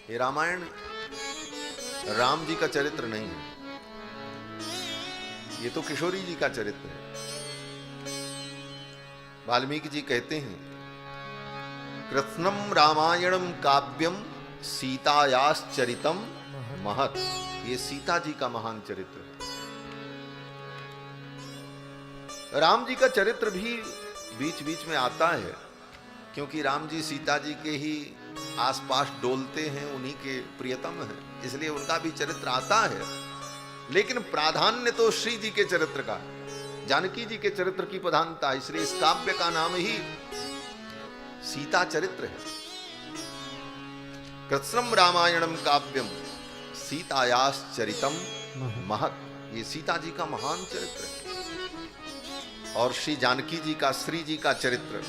ये रामायण राम जी का चरित्र नहीं है, ये तो किशोरी जी का चरित्र है। वाल्मीकि जी कहते हैं, कृत्स्नम रामायणम काव्यम सीतायाश्चरितम महत्। ये सीता जी का महान चरित्र है। राम जी का चरित्र भी बीच बीच में आता है, क्योंकि राम जी सीता जी के ही आसपास डोलते हैं, उन्हीं के प्रियतम हैं, इसलिए उनका भी चरित्र आता है। लेकिन प्राधान्य तो श्री जी के चरित्र का, जानकी जी के चरित्र की प्रधानता, इसलिए इस काव्य का नाम ही सीता चरित्र है। कृत्स्नम रामायणम काव्यम सीतायाश्चरितम महत्। ये सीता जी का महान चरित्र है। और श्री जानकी जी का, श्री जी का चरित्र,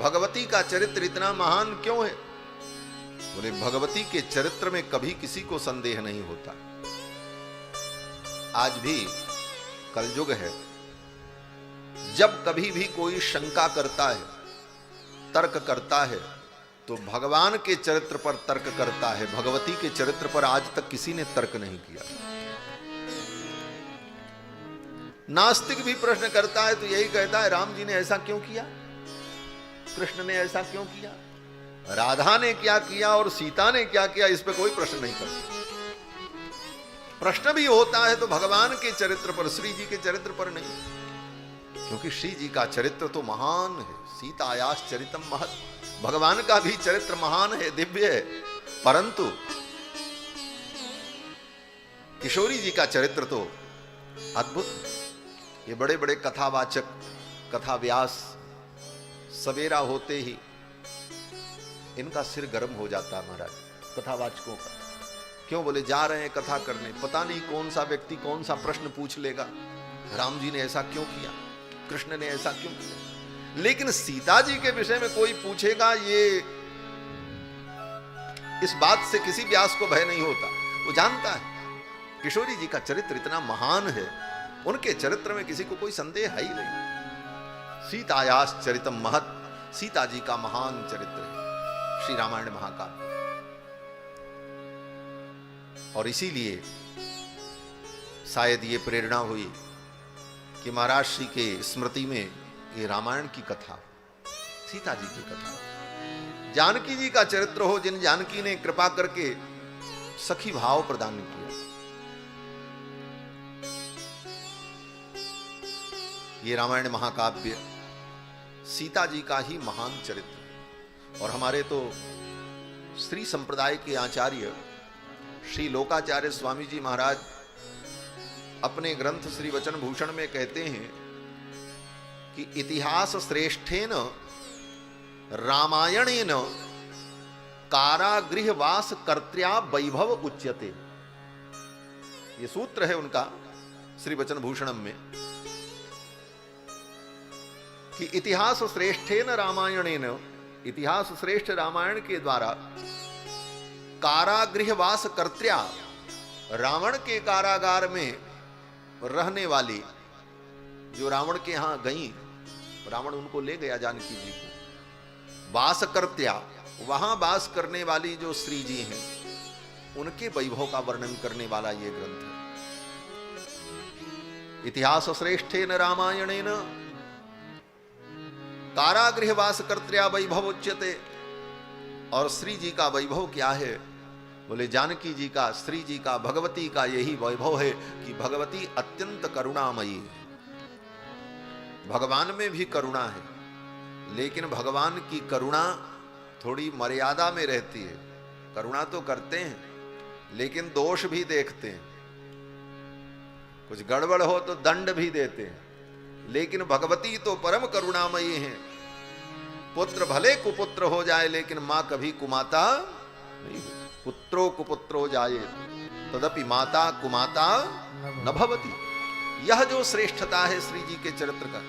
भगवती का चरित्र इतना महान क्यों है? बोले भगवती के चरित्र में कभी किसी को संदेह नहीं होता। आज भी कलयुग है, जब कभी भी कोई शंका करता है, तर्क करता है, तो भगवान के चरित्र पर तर्क करता है। भगवती के चरित्र पर आज तक किसी ने तर्क नहीं किया। नास्तिक भी प्रश्न करता है तो यही कहता है, राम जी ने ऐसा क्यों किया, कृष्ण ने ऐसा क्यों किया, राधा ने क्या किया और सीता ने क्या किया, इस पर कोई प्रश्न नहीं करता। प्रश्न भी होता है तो भगवान के चरित्र पर, श्री जी के चरित्र पर नहीं, क्योंकि श्री जी का चरित्र तो महान है। सीतायाश्चरितम महत्। भगवान का भी चरित्र महान है, दिव्य है, परंतु किशोरी जी का चरित्र तो अद्भुत है। ये बड़े बड़े कथावाचक, कथा व्यास, सवेरा होते ही इनका सिर गर्म हो जाता है महाराज, कथावाचकों का। क्यों? बोले जा रहे हैं कथा करने, पता नहीं कौन सा व्यक्ति कौन सा प्रश्न पूछ लेगा, राम जी ने ऐसा क्यों किया, कृष्ण ने ऐसा क्यों किया। लेकिन सीता जी के विषय में कोई पूछेगा, ये इस बात से किसी व्यास को भय नहीं होता, वो जानता है किशोरी जी का चरित्र इतना महान है, उनके चरित्र में किसी को कोई संदेह है ही नहीं। सीतायाश्चरितम महत्। सीता जी का महान चरित्र है श्री रामायण महाकाव्य। और इसीलिए शायद ये प्रेरणा हुई कि महाराज श्री के स्मृति में ये रामायण की कथा, सीता जी की कथा, जानकी जी का चरित्र हो, जिन जानकी ने कृपा करके सखी भाव प्रदान किया। ये रामायण महाकाव्य सीता जी का ही महान चरित्र है। और हमारे तो स्त्री संप्रदाय के आचार्य श्री लोकाचार्य स्वामी जी महाराज अपने ग्रंथ श्री वचन भूषण में कहते हैं कि इतिहास श्रेष्ठेन रामायणेन कारागृहवास कर्त्र्या वैभव उच्यते। ये सूत्र है उनका श्री वचन भूषणम में कि इतिहास श्रेष्ठेन रामायणेन, इतिहास श्रेष्ठ रामायण के द्वारा, कारागृहवास कर्त्र्या, रावण के कारागार में रहने वाली, जो रावण के यहां गई, रावण उनको ले गया जानकी जी को, वास कर्त्र्या, वहां वास करने वाली जो श्री जी हैं, उनके वैभव का वर्णन करने वाला ये ग्रंथ है। इतिहास श्रेष्ठेन रामायणेन कारागृहवास कर्त्र्या वैभव उच्यते। और श्री जी का वैभव क्या है? बोले जानकी जी का, श्री जी का, भगवती का यही वैभव है कि भगवती अत्यंत करुणामयी है। भगवान में भी करुणा है, लेकिन भगवान की करुणा थोड़ी मर्यादा में रहती है। करुणा तो करते हैं, लेकिन दोष भी देखते हैं, कुछ गड़बड़ हो तो दंड भी देते हैं। लेकिन भगवती तो परम करुणामयी हैं। पुत्र भले कुपुत्र हो जाए, लेकिन मां कभी कुमाता नहीं हो। पुत्रो कुपुत्रो जाए तदपि माता कुमाता न भवति। यह जो श्रेष्ठता है श्री जी के चरित्र का,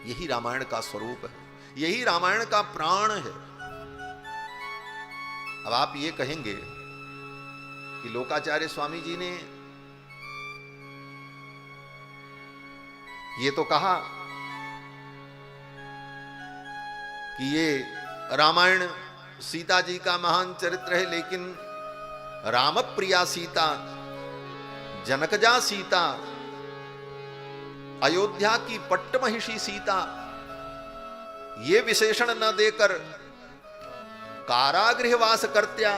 यही रामायण का स्वरूप है, यही रामायण का प्राण है। अब आप ये कहेंगे कि लोकाचार्य स्वामी जी ने ये तो कहा कि ये रामायण सीता जी का महान चरित्र है, लेकिन राम प्रिया सीता, जनकजा सीता, अयोध्या की पट्टमहिषी सीता, ये विशेषण न देकर कारागृहवास करत्या,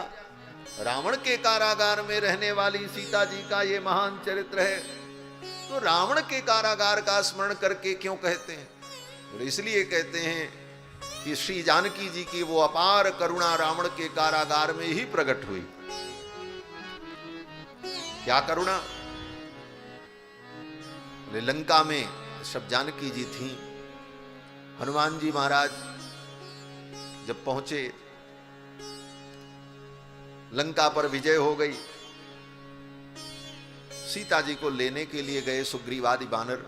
रावण के कारागार में रहने वाली सीता जी का ये महान चरित्र है, तो रावण के कारागार का स्मरण करके क्यों कहते हैं? तो इसलिए कहते हैं कि श्री जानकी जी की वो अपार करुणा रावण के कारागार में ही प्रकट हुई। क्या करुणा? लंका में सब जानकी जी थी। हनुमान जी महाराज जब पहुंचे, लंका पर विजय हो गई, सीता जी को लेने के लिए गए सुग्रीवादि बानर।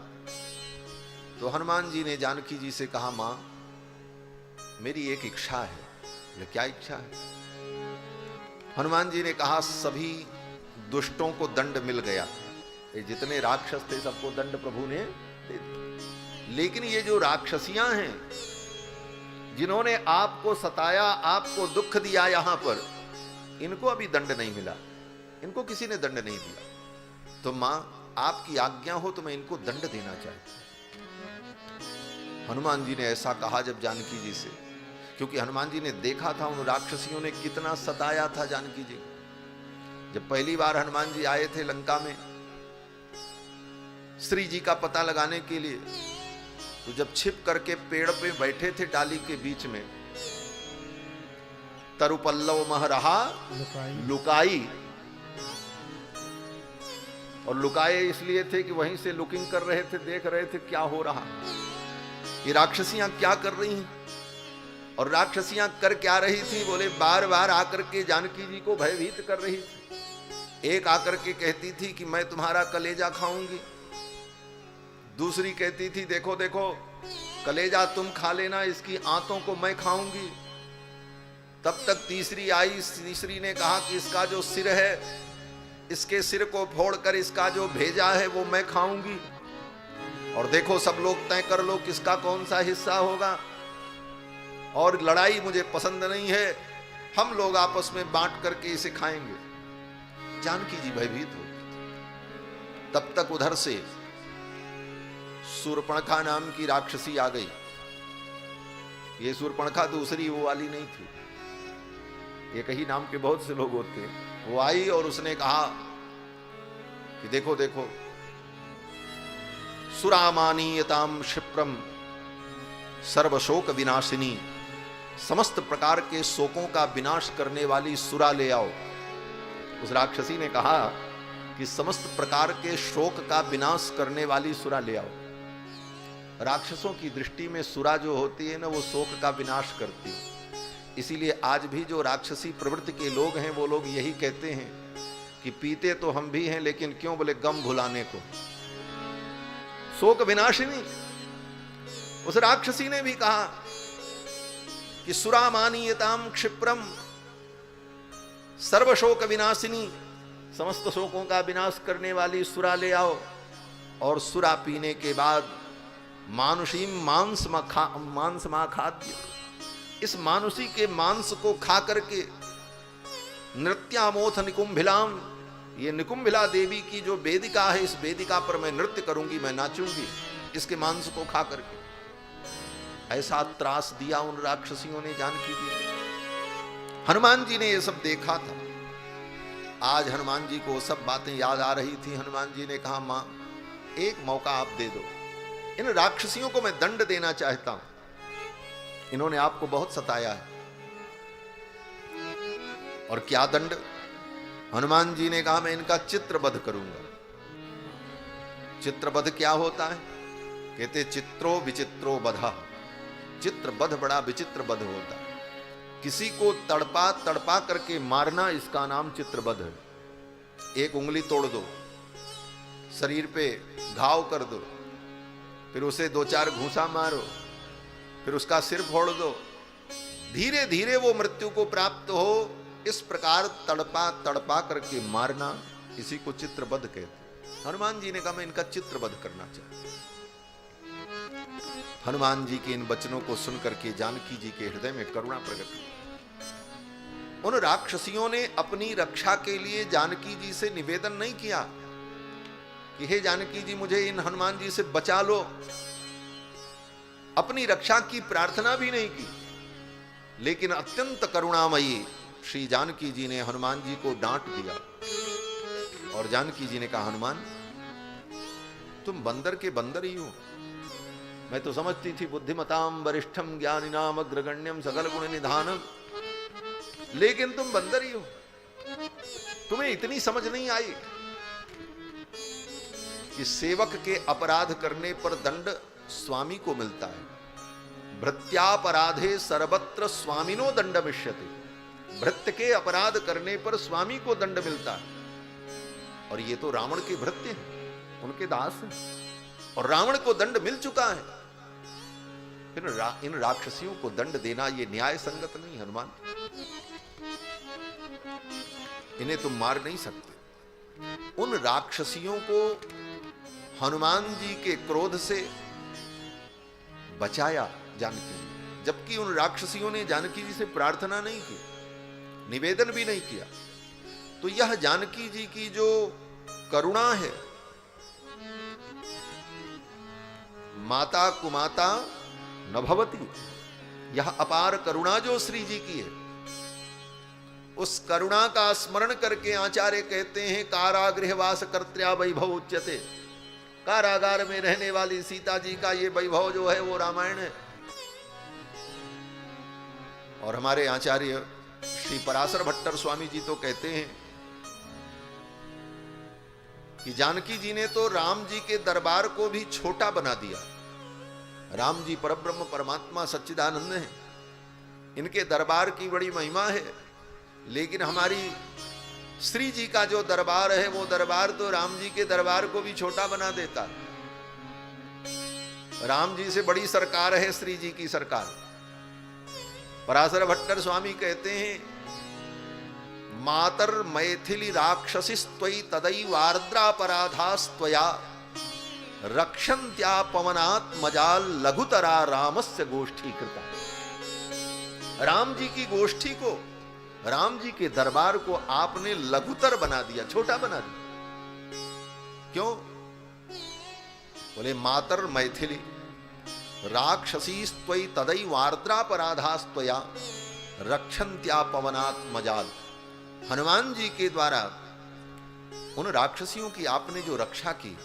तो हनुमान जी ने जानकी जी से कहा, मां मेरी एक इच्छा है। बोले क्या इच्छा है? हनुमान जी ने कहा, सभी दुष्टों को दंड मिल गया, ये जितने राक्षस थे सबको दंड प्रभु ने दे दिया, लेकिन ये जो राक्षसियां हैं जिन्होंने आपको सताया, आपको दुख दिया यहां पर, इनको अभी दंड नहीं मिला, इनको किसी ने दंड नहीं दिया। तो मां आपकी आज्ञा हो तो मैं इनको दंड देना चाहता हूं। हनुमान जी ने ऐसा कहा जब जानकी जी से, क्योंकि हनुमान जी ने देखा था उन राक्षसियों ने कितना सताया था जानकी जी। जब पहली बार हनुमान जी आए थे लंका में श्री जी का पता लगाने के लिए, तो जब छिप करके पेड़ पे बैठे थे डाली के बीच में, तरुपल्लव मह रहा लुकाई, और लुकाए इसलिए थे कि वहीं से लुकिंग कर रहे थे, देख रहे थे क्या हो रहा, ये राक्षसियां क्या कर रही हैं। और राक्षसियां कर क्या रही थी? बोले बार बार आकर के जानकी जी को भयभीत कर रही थी। एक आकर के कहती थी कि मैं तुम्हारा कलेजा खाऊंगी, दूसरी कहती थी देखो देखो कलेजा तुम खा लेना, इसकी आंतों को मैं खाऊंगी। तब तक तीसरी आई, तीसरी ने कहा कि इसका जो सिर है, इसके सिर को फोड़कर इसका जो भेजा है वो मैं खाऊंगी, और देखो सब लोग तय कर लो किसका कौन सा हिस्सा होगा, और लड़ाई मुझे पसंद नहीं है, हम लोग आपस में बांट करके इसे खाएंगे। जानकी जी भयभीत हो। तब तक उधर से शूर्पणखा नाम की राक्षसी आ गई। ये शूर्पणखा दूसरी वो वाली नहीं थी, एक ही नाम के बहुत से लोग होते हैं। वो आई और उसने कहा कि देखो देखो सुरामानीयताम क्षिप्रम सर्वशोक विनाशिनी, समस्त प्रकार के शोकों का विनाश करने वाली सुरा ले आओ। उस राक्षसी ने कहा कि समस्त प्रकार के शोक का विनाश करने वाली सुरा ले आओ। राक्षसों की दृष्टि में सुरा जो होती है ना, वो शोक का विनाश करती है। इसीलिए आज भी जो राक्षसी प्रवृत्ति के लोग हैं वो लोग यही कहते हैं कि पीते तो हम भी हैं, लेकिन क्यों? बोले गम भुलाने को। शोक विनाशिनी। उस राक्षसी ने भी कहा कि सुरामानीयताम क्षिप्रम सर्वशोक विनाशिनी, समस्त शोकों का विनाश करने वाली सुरा ले आओ। और सुरा पीने के बाद मानुषीम मांस मा खाद्य, इस मानुषी के मांस को खा करके नृत्यामोथ निकुंभिलाम, ये निकुंभिला देवी की जो वेदिका है, इस वेदिका पर मैं नृत्य करूंगी, मैं नाचूंगी इसके मांस को खा करके। ऐसा त्रास दिया उन राक्षसियों ने जानकी जी। हनुमान जी ने ये सब देखा था। आज हनुमान जी को सब बातें याद आ रही थी। हनुमान जी ने कहा, मां एक मौका आप दे दो, इन राक्षसियों को मैं दंड देना चाहता हूं, इन्होंने आपको बहुत सताया है। और क्या दंड? हनुमान जी ने कहा, मैं इनका चित्रवध करूंगा। चित्रवध क्या होता है? कहते चित्रो विचित्रो वधः, चित्रवध बड़ा विचित्र वध होता है। किसी को तड़पा तड़पा करके मारना, इसका नाम चित्रवध है। एक उंगली तोड़ दो, शरीर पे घाव कर दो, फिर उसे 2-4 घूंसा मारो, फिर उसका सिर फोड़ दो, धीरे धीरे वो मृत्यु को प्राप्त हो, इस प्रकार तड़पा तड़पा करके मारना, इसी को चित्रवध कहते। हनुमान जी ने कहा, मैं इनका चित्रवध करना चाहता हूं। हनुमान जी के इन वचनों को सुनकर के जानकी जी के हृदय में करुणा प्रकट हुई। उन राक्षसियों ने अपनी रक्षा के लिए जानकी जी से निवेदन नहीं किया कि हे जानकी जी मुझे इन हनुमान जी से बचा लो, अपनी रक्षा की प्रार्थना भी नहीं की। लेकिन अत्यंत करुणामयी श्री जानकी जी ने हनुमान जी को डांट दिया और जानकी जी ने कहा हनुमान तुम बंदर के बंदर ही हो, मैं तो समझती थी बुद्धिमताम वरिष्ठम ज्ञानिनाम अग्रगण्यम सकल गुण निधानम, लेकिन तुम बंदर ही हो, तुम्हें इतनी समझ नहीं आई कि सेवक के अपराध करने पर दंड स्वामी को मिलता है। भृत्यापराधे सर्वत्र स्वामिनो दंडमिष्यते, भृत्य के अपराध करने पर स्वामी को दंड मिलता है। और ये तो रावण के भृत्य हैं, उनके दास हैं, और रावण को दंड मिल चुका है। फिर इन राक्षसियों को दंड देना ये न्याय संगत नहीं। हनुमान इन्हें तुम मार नहीं सकते। उन राक्षसियों को हनुमान जी के क्रोध से बचाया जानकी जी, जबकि उन राक्षसियों ने जानकी जी से प्रार्थना नहीं की, निवेदन भी नहीं किया। तो यह जानकी जी की जो करुणा है, माता कुमाता न भवती, यह अपार करुणा जो श्री जी की है, उस करुणा का स्मरण करके आचार्य कहते हैं कारागृहवास कर्त्र्या वैभव उच्यते। कारागार में रहने वाली सीता जी का ये वैभव जो है वो रामायण है। और हमारे आचार्य श्री पराशर भट्टर स्वामी जी तो कहते हैं कि जानकी जी ने तो राम जी के दरबार को भी छोटा बना दिया। राम जी परब्रह्म परमात्मा सच्चिदानंद हैं, इनके दरबार की बड़ी महिमा है, लेकिन हमारी श्री जी का जो दरबार है वो दरबार तो राम जी के दरबार को भी छोटा बना देता है। राम जी से बड़ी सरकार है श्री जी की सरकार। पराशर भट्टर स्वामी कहते हैं मातर मैथिली राक्षसिस्त्वयि तदैवार्द्रापराधास्त्वया रक्षन्त्या पवनात् मजाल लघुतरा रामस्य गोष्ठी कृता। राम जी की गोष्ठी को, राम जी के दरबार को आपने लघुतर बना दिया, छोटा बना दिया। क्यों? बोले मातर मैथिली राक्षसीस्त्वयि तदैवार्द्रापराधास्त्वया रक्षन्त्या पवनात् मजाल। हनुमान जी के द्वारा उन राक्षसियों की आपने जो रक्षा की,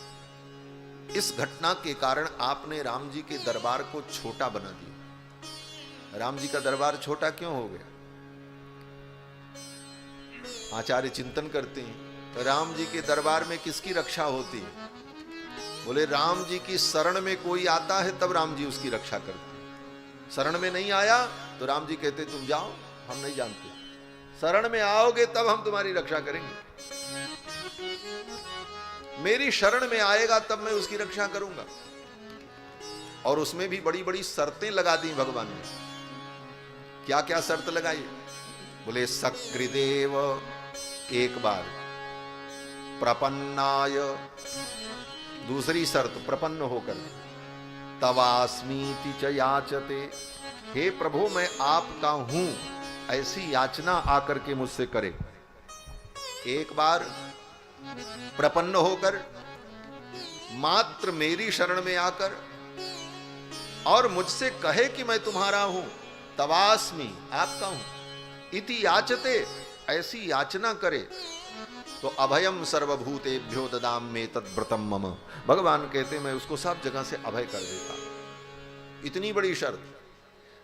इस घटना के कारण आपने राम जी के दरबार को छोटा बना दिया। राम जी का दरबार छोटा क्यों हो गया? आचार्य चिंतन करते हैं तो राम जी के दरबार में किसकी रक्षा होती है? बोले राम जी की शरण में कोई आता है तब राम जी उसकी रक्षा करते हैं। शरण में नहीं आया तो राम जी कहते तुम जाओ, हम नहीं जानते। शरण में आओगे तब हम तुम्हारी रक्षा करेंगे। मेरी शरण में आएगा तब मैं उसकी रक्षा करूंगा। और उसमें भी बड़ी बड़ी शर्तें लगा दी भगवान ने। क्या क्या शर्त लगाई? बोले सकृदेव एक बार, प्रपन्नाय दूसरी शर्त प्रपन्न होकर, तवास्मीति च याचते, हे प्रभु मैं आपका हूं ऐसी याचना आकर के मुझसे करे। एक बार प्रपन्न होकर, मात्र मेरी शरण में आकर और मुझसे कहे कि मैं तुम्हारा हूं, तवास्मि आपका हूं, इति याचते ऐसी याचना करे तो अभयम सर्वभूतेभ्यो ददाम में तद्व्रतम मम। भगवान कहते मैं उसको सब जगह से अभय कर देता। इतनी बड़ी शर्त।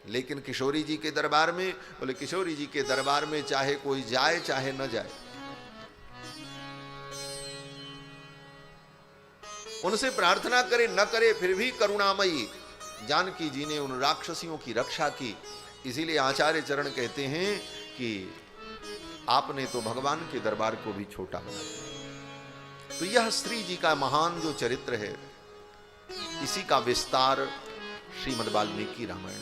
लेकिन किशोरी जी के दरबार में, बोले किशोरी जी के दरबार में चाहे कोई जाए चाहे न जाए, उनसे प्रार्थना करे न करे, फिर भी करुणामयी जानकी जी ने उन राक्षसियों की रक्षा की। इसीलिए आचार्य चरण कहते हैं कि आपने तो भगवान के दरबार को भी छोटा बना दिया। तो यह श्री जी का महान जो चरित्र है, इसी का विस्तार श्रीमद् वाल्मीकि रामायण